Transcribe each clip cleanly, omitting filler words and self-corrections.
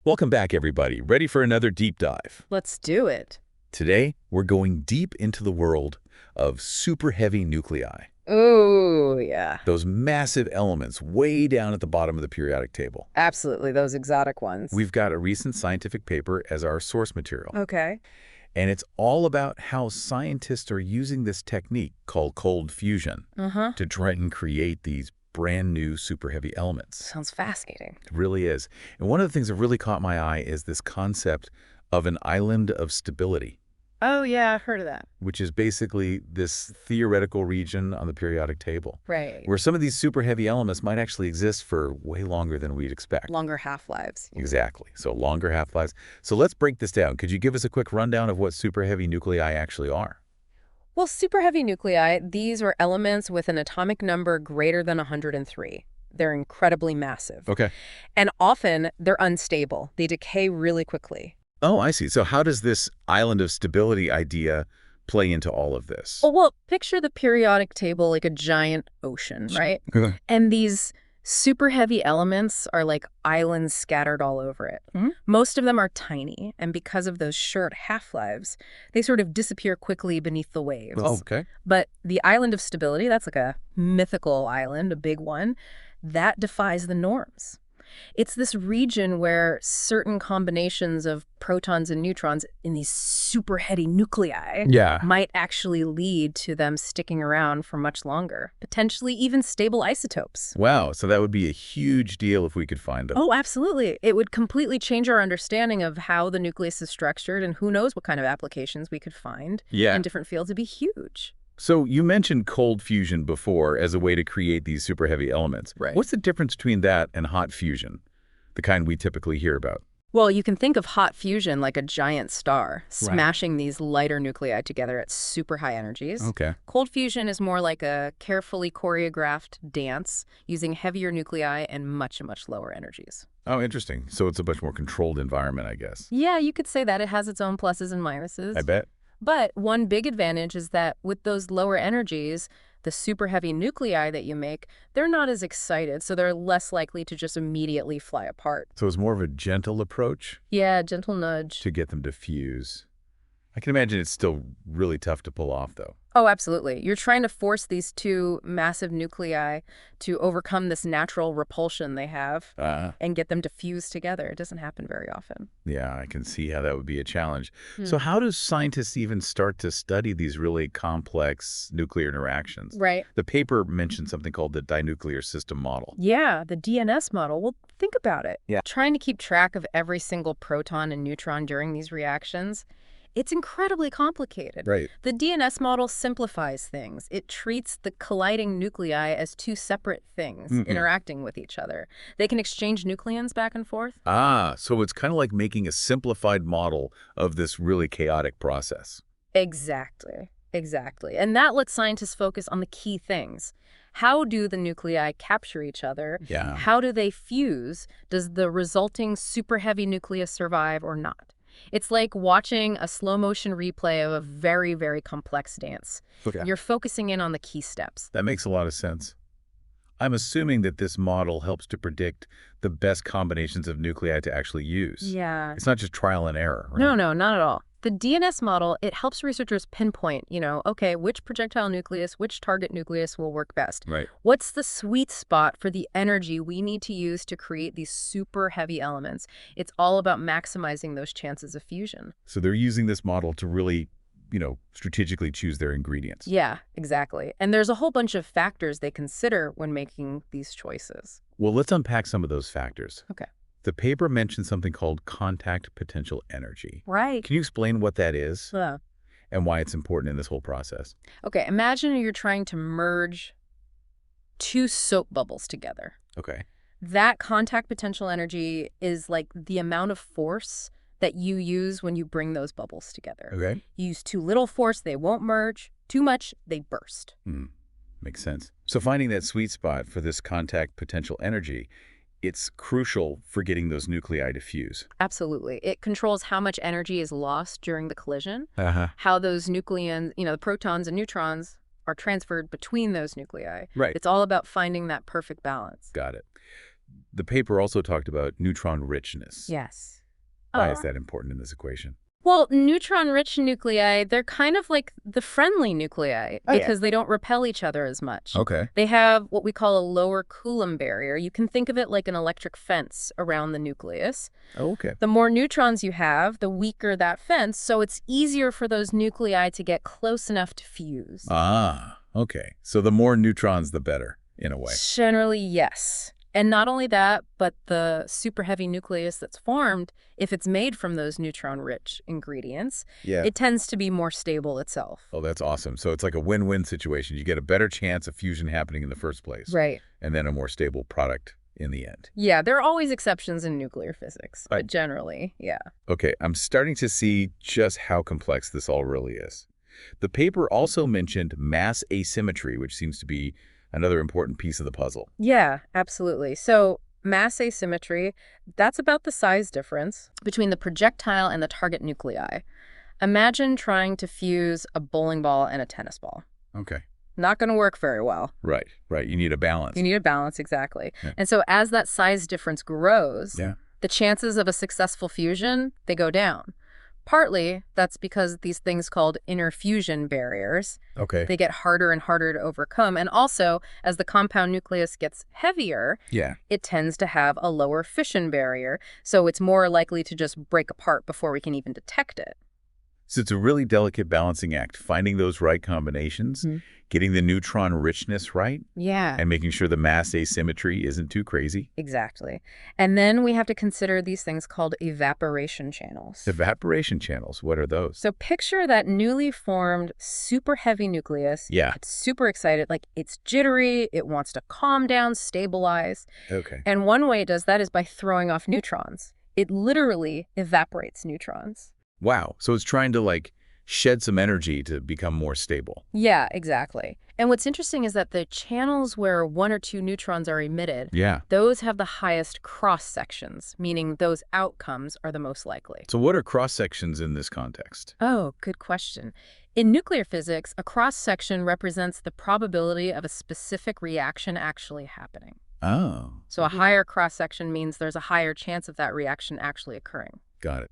Welcome back, everybody. Ready for another deep dive? Let's do it. Today, we're going deep into the world of super heavy nuclei, Oh, yeah. those massive elements way down at the bottom of the periodic table. Absolutely, those exotic ones. We've got a recent scientific paper as our source material, Okay. and it's all about how scientists are using this technique called cold fusion Uh-huh. to try and create these brand new super heavy elements. Sounds fascinating. It really is. And one of the things that really caught my eye is this concept of an island of stability, Oh, yeah, I've heard of that. which is basically this theoretical region on the periodic table, Right. where some of these super heavy elements might actually exist for way longer than we'd expect. Longer half-lives. Exactly. So longer half-lives. So let's break this down. Could you give us a quick rundown of what super heavy nuclei actually are? Well, superheavy nuclei, these are elements with an atomic number greater than 103. They're incredibly massive. Okay. And often, they're unstable. They decay really quickly. Oh, I see. So how does this island of stability idea play into all of this? Oh, well, picture the periodic table like a giant ocean, right? Okay. And these super heavy elements are like islands scattered all over it. Mhm. Most of them are tiny, and because of those short half-lives, they sort of disappear quickly beneath the waves. Oh, okay. But the island of stability, that's like a mythical island, a big one, that defies the norms. It's this region where certain combinations of protons and neutrons in these super heavy nuclei Yeah. might actually lead to them sticking around for much longer, potentially even stable isotopes. Wow. So that would be a huge deal if we could find them. Oh, absolutely. It would completely change our understanding of how the nucleus is structured, and who knows what kind of applications we could find Yeah. in different fields. It'd be huge. So you mentioned cold fusion before as a way to create these super heavy elements. Right. What's the difference between that and hot fusion, the kind we typically hear about? Well, you can think of hot fusion like a giant star, smashing these lighter nuclei together at super high energies. Okay. Cold fusion is more like a carefully choreographed dance using heavier nuclei and much, much lower energies. Oh, interesting. So it's a much more controlled environment, I guess. Yeah, you could say that. It has its own pluses and minuses. I bet. But one big advantage is that with those lower energies, the super heavy nuclei that you make, they're not as excited, so they're less likely to just immediately fly apart. So it's more of a gentle approach Yeah, gentle nudge. to get them to fuse. I can imagine it's still really tough to pull off, though. Oh, absolutely. You're trying to force these two massive nuclei to overcome this natural repulsion they have and get them to fuse together. It doesn't happen very often. Yeah, I can see how that would be a challenge. So how do scientists even start to study these really complex nuclear interactions? Right. The paper mentioned something called the Dinuclear system model. Yeah, the DNS model. Well, think about it. Yeah. Trying to keep track of every single proton and neutron during these reactions, it's incredibly complicated. Right. The DNS model simplifies things. It treats the colliding nuclei as two separate things interacting with each other. They can exchange nucleons back and forth. Ah, so it's kind of like making a simplified model of this really chaotic process. Exactly. Exactly. And that lets scientists focus on the key things. How do the nuclei capture each other? Yeah. How do they fuse? Does the resulting super heavy nucleus survive or not? It's like watching a slow-motion replay of a very, very complex dance. Okay. You're focusing in on the key steps. That makes a lot of sense. I'm assuming that this model helps to predict the best combinations of nuclei to actually use. Yeah. It's not just trial and error, right? No, not at all. The DNS model, it helps researchers pinpoint, okay, which projectile nucleus, which target nucleus will work best. Right. What's the sweet spot for the energy we need to use to create these super heavy elements? It's all about maximizing those chances of fusion. So they're using this model to really, strategically choose their ingredients. Yeah, exactly. And there's a whole bunch of factors they consider when making these choices. Well, let's unpack some of those factors. Okay. The paper mentioned something called contact potential energy. Right. Can you explain what that is Yeah. and why it's important in this whole process? Okay, imagine you're trying to merge two soap bubbles together. Okay. That contact potential energy is like the amount of force that you use when you bring those bubbles together. Okay. You use too little force, they won't merge. Too much, they burst. Makes sense. So finding that sweet spot for this contact potential energy, it's crucial for getting those nuclei to fuse. Absolutely. It controls how much energy is lost during the collision, Uh-huh. how those nucleons, the protons and neutrons are transferred between those nuclei. Right. It's all about finding that perfect balance. Got it. the paper also talked about neutron richness. Yes. Why is that important in this equation? Well, neutron-rich nuclei, they're kind of like the friendly nuclei because they don't repel each other as much. Okay. They have what we call a lower Coulomb barrier. You can think of it like an electric fence around the nucleus. Oh, okay. The more neutrons you have, the weaker that fence, so it's easier for those nuclei to get close enough to fuse. Ah, okay. So the more neutrons, the better, in a way. Generally, yes. And not only that, but the superheavy nucleus that's formed, if it's made from those neutron-rich ingredients, it tends to be more stable itself. Oh, that's awesome. So it's like a win-win situation. You get a better chance of fusion happening in the first place. Right. And then a more stable product in the end. Yeah, there are always exceptions in nuclear physics, Right. but generally, yeah. Okay, I'm starting to see just how complex this all really is. The paper also mentioned mass asymmetry, which seems to be another important piece of the puzzle. Yeah, absolutely. So mass asymmetry, that's about the size difference between the projectile and the target nuclei. Imagine trying to fuse a bowling ball and a tennis ball. Okay. Not going to work very well. Right. You need a balance. You need a balance, exactly. Yeah. And so as that size difference grows, Yeah. the chances of a successful fusion, they go down. Partly, that's because these things called interfusion barriers, Okay. they get harder and harder to overcome. And also, as the compound nucleus gets heavier, Yeah. it tends to have a lower fission barrier, so it's more likely to just break apart before we can even detect it. So it's a really delicate balancing act, finding those right combinations, getting the neutron richness right, Yeah. and making sure the mass asymmetry isn't too crazy. Exactly. And then we have to consider these things called evaporation channels. Evaporation channels, what are those? So picture that newly formed super heavy nucleus. Yeah. It's super excited, like it's jittery, it wants to calm down, stabilize. Okay. And one way it does that is by throwing off neutrons. It literally evaporates neutrons. Wow. So it's trying to, shed some energy to become more stable. Yeah, exactly. And what's interesting is that the channels where 1 or 2 neutrons are emitted, Yeah. those have the highest cross-sections, meaning those outcomes are the most likely. So what are cross-sections in this context? Oh, good question. In nuclear physics, a cross-section represents the probability of a specific reaction actually happening. Oh. So a higher cross-section means there's a higher chance of that reaction actually occurring. Got it.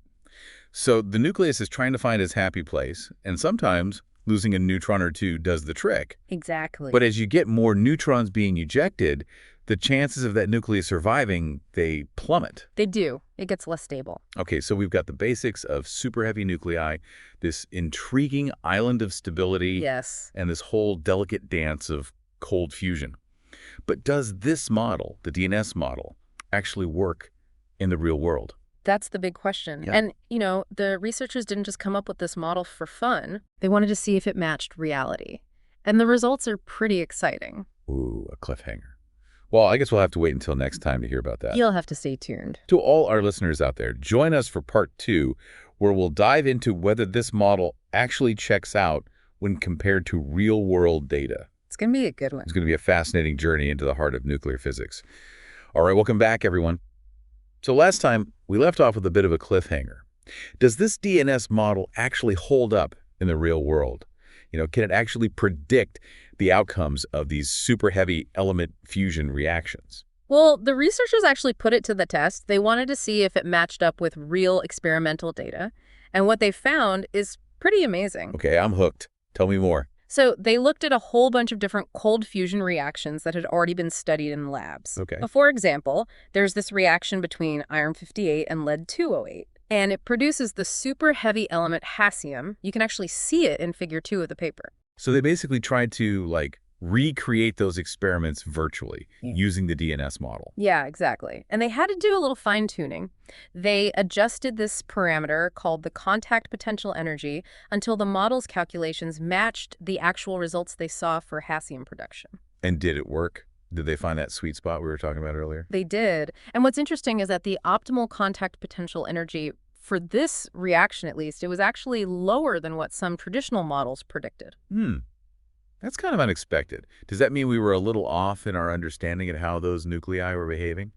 So the nucleus is trying to find its happy place, and sometimes losing a neutron or two does the trick. Exactly. But as you get more neutrons being ejected, the chances of that nucleus surviving, they plummet. They do. It gets less stable. Okay, so we've got the basics of superheavy nuclei, this intriguing island of stability, Yes. and this whole delicate dance of cold fusion. But does this model, the DNS model, actually work in the real world? That's the big question. Yeah. And, the researchers didn't just come up with this model for fun. They wanted to see if it matched reality. And the results are pretty exciting. Ooh, a cliffhanger. Well, I guess we'll have to wait until next time to hear about that. You'll have to stay tuned. To all our listeners out there, join us for part 2, where we'll dive into whether this model actually checks out when compared to real-world data. It's going to be a good one. It's going to be a fascinating journey into the heart of nuclear physics. All right, welcome back, everyone. So last time, we left off with a bit of a cliffhanger. Does this DNS model actually hold up in the real world? Can it actually predict the outcomes of these super heavy element fusion reactions? Well, the researchers actually put it to the test. They wanted to see if it matched up with real experimental data. And what they found is pretty amazing. Okay, I'm hooked. Tell me more. So they looked at a whole bunch of different cold fusion reactions that had already been studied in labs. Okay. For example, there's this reaction between iron-58 and lead-208, and it produces the super heavy element hassium. You can actually see it in figure 2 of the paper. So they basically tried to, recreate those experiments virtually using the DNS model. Yeah, exactly. And they had to do a little fine-tuning. They adjusted this parameter called the contact potential energy until the model's calculations matched the actual results they saw for hassium production. And did it work? Did they find that sweet spot we were talking about earlier? They did. And what's interesting is that the optimal contact potential energy for this reaction, at least, it was actually lower than what some traditional models predicted. That's kind of unexpected. Does that mean we were a little off in our understanding of how those nuclei were behaving?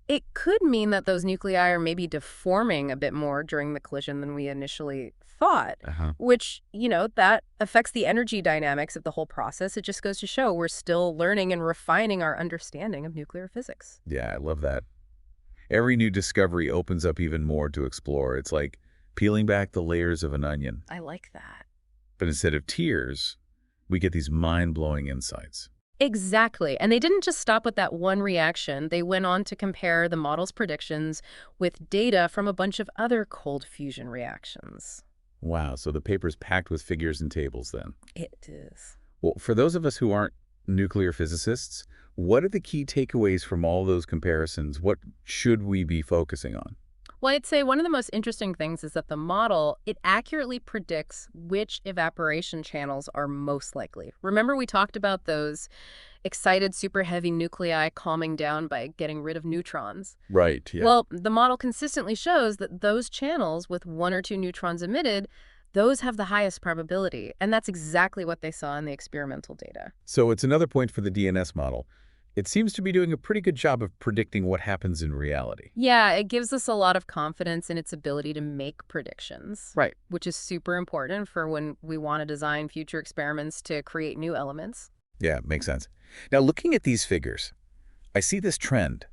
It could mean that those nuclei are maybe deforming a bit more during the collision than we initially thought, Uh-huh. which, that affects the energy dynamics of the whole process. It just goes to show we're still learning and refining our understanding of nuclear physics. Yeah, I love that. Every new discovery opens up even more to explore. It's like peeling back the layers of an onion. I like that. But instead of tears, we get these mind-blowing insights. Exactly. And they didn't just stop with that one reaction. They went on to compare the model's predictions with data from a bunch of other cold fusion reactions. Wow, so the paper's packed with figures and tables then. It is. Well, for those of us who aren't nuclear physicists, what are the key takeaways from all those comparisons? What should we be focusing on? Well, I'd say one of the most interesting things is that the model, it accurately predicts which evaporation channels are most likely. Remember we talked about those excited superheavy nuclei calming down by getting rid of neutrons? Right, yeah. Well, the model consistently shows that those channels with 1 or 2 neutrons emitted, those have the highest probability. And that's exactly what they saw in the experimental data. So it's another point for the DNS model. It seems to be doing a pretty good job of predicting what happens in reality. Yeah, it gives us a lot of confidence in its ability to make predictions. Right. Which is super important for when we want to design future experiments to create new elements. Yeah, makes sense. Now, looking at these figures, I see this trend.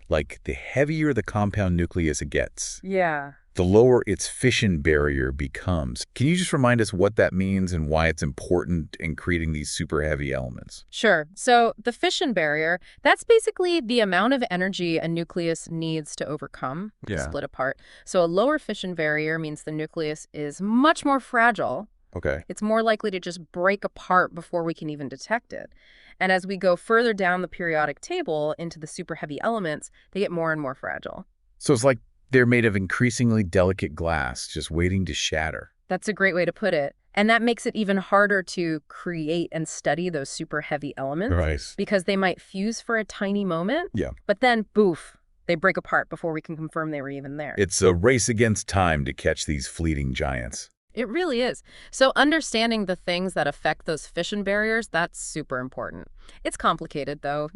Like, the heavier the compound nucleus gets, Yeah. the lower its fission barrier becomes. Can you just remind us what that means and why it's important in creating these super heavy elements? Sure. So the fission barrier, that's basically the amount of energy a nucleus needs to overcome, to split apart. So a lower fission barrier means the nucleus is much more fragile. Okay. It's more likely to just break apart before we can even detect it. And as we go further down the periodic table into the super heavy elements, they get more and more fragile. So it's like they're made of increasingly delicate glass, just waiting to shatter. That's a great way to put it. And that makes it even harder to create and study those super heavy elements. Right. Because they might fuse for a tiny moment. Yeah. But then, boof, they break apart before we can confirm they were even there. It's a race against time to catch these fleeting giants. It really is. So understanding the things that affect those fission barriers, that's super important. It's complicated, though,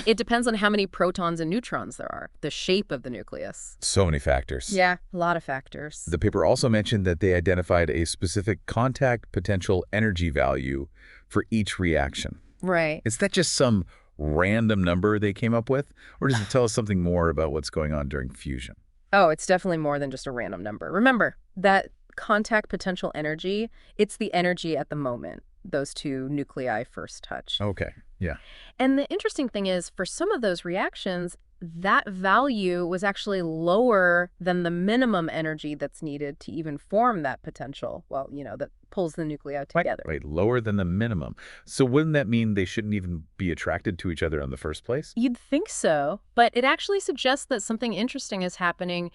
It depends on how many protons and neutrons there are, the shape of the nucleus. So many factors. Yeah, a lot of factors. The paper also mentioned that they identified a specific contact potential energy value for each reaction. Right. Is that just some random number they came up with? Or does it tell us something more about what's going on during fusion? Oh, it's definitely more than just a random number. Remember, that contact potential energy, it's the energy at the moment those two nuclei first touch. Okay, yeah. And the interesting thing is, for some of those reactions, that value was actually lower than the minimum energy that's needed to even form that potential, that pulls the nuclei together. Wait, lower than the minimum. So wouldn't that mean they shouldn't even be attracted to each other in the first place? You'd think so, but it actually suggests that something interesting is happening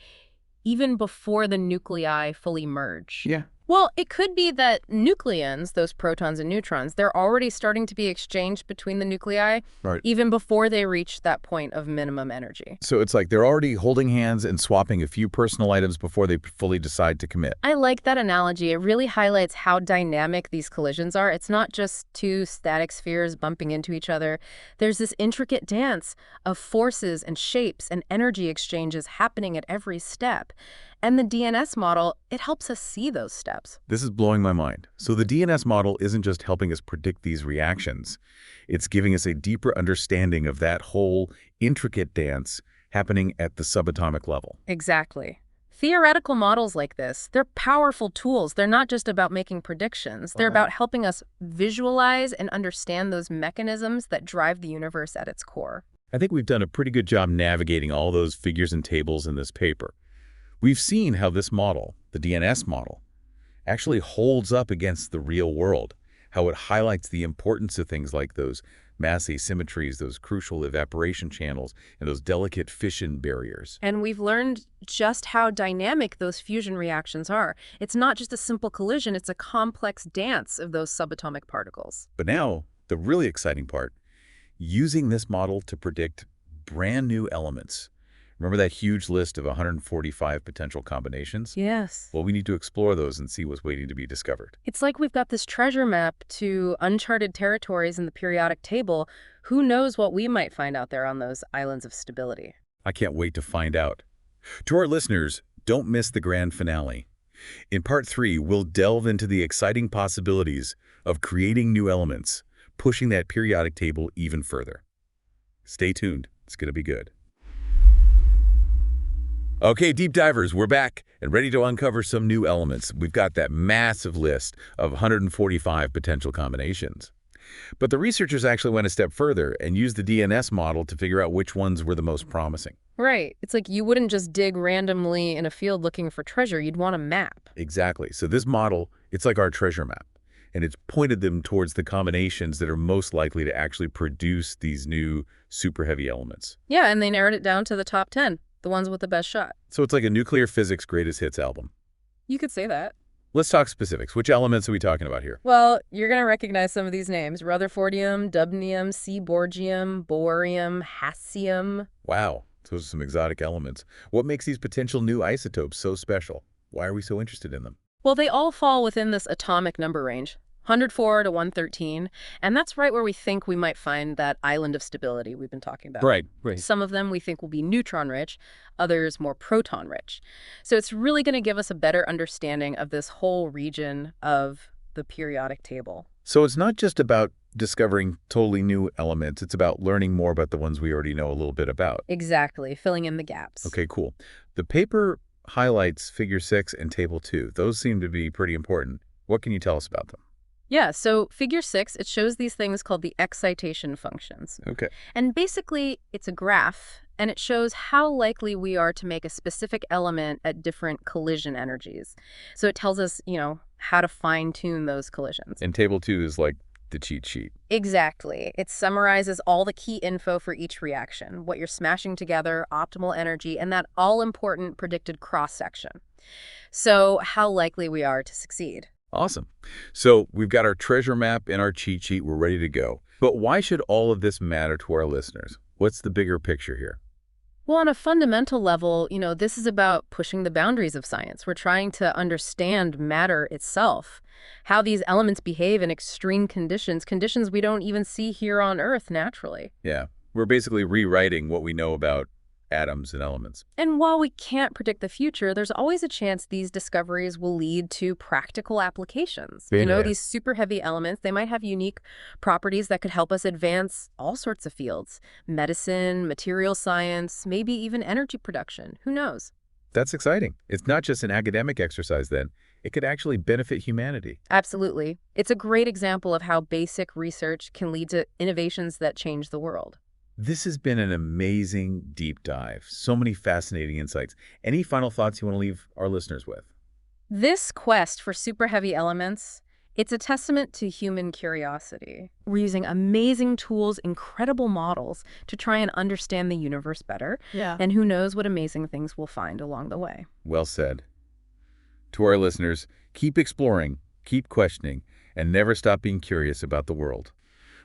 even before the nuclei fully merge. Yeah. Well, it could be that nucleons, those protons and neutrons, they're already starting to be exchanged between the nuclei, Right. even before they reach that point of minimum energy. So it's like they're already holding hands and swapping a few personal items before they fully decide to commit. I like that analogy. It really highlights how dynamic these collisions are. It's not just two static spheres bumping into each other. There's this intricate dance of forces and shapes and energy exchanges happening at every step. And the DNS model, it helps us see those steps. This is blowing my mind. So the DNS model isn't just helping us predict these reactions. It's giving us a deeper understanding of that whole intricate dance happening at the subatomic level. Exactly. Theoretical models like this, they're powerful tools. They're not just about making predictions. They're about helping us visualize and understand those mechanisms that drive the universe at its core. I think we've done a pretty good job navigating all those figures and tables in this paper. We've seen how this model, the DNS model, actually holds up against the real world, how it highlights the importance of things like those mass asymmetries, those crucial evaporation channels, and those delicate fission barriers. And we've learned just how dynamic those fusion reactions are. It's not just a simple collision, it's a complex dance of those subatomic particles. But now, the really exciting part, using this model to predict brand new elements. Remember that huge list of 145 potential combinations? Yes. Well, we need to explore those and see what's waiting to be discovered. It's like we've got this treasure map to uncharted territories in the periodic table. Who knows what we might find out there on those islands of stability? I can't wait to find out. To our listeners, don't miss the grand finale. In Part 3, we'll delve into the exciting possibilities of creating new elements, pushing that periodic table even further. Stay tuned. It's going to be good. Okay, deep divers, we're back and ready to uncover some new elements. We've got that massive list of 145 potential combinations. But the researchers actually went a step further and used the DNS model to figure out which ones were the most promising. Right. It's like you wouldn't just dig randomly in a field looking for treasure. You'd want a map. Exactly. So this model, it's like our treasure map, and it's pointed them towards the combinations that are most likely to actually produce these new super heavy elements. Yeah, and they narrowed it down to the top 10, the ones with the best shot. So it's like a nuclear physics greatest hits album. You could say that. Let's talk specifics. Which elements are we talking about here? Well, you're going to recognize some of these names. Rutherfordium, dubnium, seaborgium, bohrium, hassium. Wow, those are some exotic elements. What makes these potential new isotopes so special? Why are we so interested in them? Well, they all fall within this atomic number range, 104 to 113, and that's right where we think we might find that island of stability we've been talking about. Right. Some of them we think will be neutron-rich, others more proton-rich. So it's really going to give us a better understanding of this whole region of the periodic table. So it's not just about discovering totally new elements. It's about learning more about the ones we already know a little bit about. Exactly, filling in the gaps. Okay, cool. The paper highlights Figure 6 and Table 2. Those seem to be pretty important. What can you tell us about them? Yeah, so Figure 6, it shows these things called the excitation functions. Okay. And basically, it's a graph, and it shows how likely we are to make a specific element at different collision energies. So it tells us, how to fine-tune those collisions. And Table 2 is like the cheat sheet. Exactly. It summarizes all the key info for each reaction, what you're smashing together, optimal energy, and that all-important predicted cross-section. So how likely we are to succeed. Awesome. So we've got our treasure map and our cheat sheet. We're ready to go. But why should all of this matter to our listeners? What's the bigger picture here? Well, on a fundamental level, this is about pushing the boundaries of science. We're trying to understand matter itself, how these elements behave in extreme conditions we don't even see here on Earth naturally. Yeah, we're basically rewriting what we know about atoms and elements. And while we can't predict the future, there's always a chance these discoveries will lead to practical applications. These super heavy elements, they might have unique properties that could help us advance all sorts of fields. Medicine, material science, maybe even energy production. Who knows? That's exciting. It's not just an academic exercise then. It could actually benefit humanity. Absolutely. It's a great example of how basic research can lead to innovations that change the world. This has been an amazing deep dive. So many fascinating insights. Any final thoughts you want to leave our listeners with? This quest for super heavy elements, it's a testament to human curiosity. We're using amazing tools, incredible models to try and understand the universe better. Yeah. And who knows what amazing things we'll find along the way. Well said. To our listeners, keep exploring, keep questioning, and never stop being curious about the world.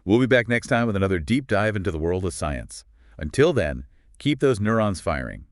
We'll be back next time with another deep dive into the world of science. Until then, keep those neurons firing.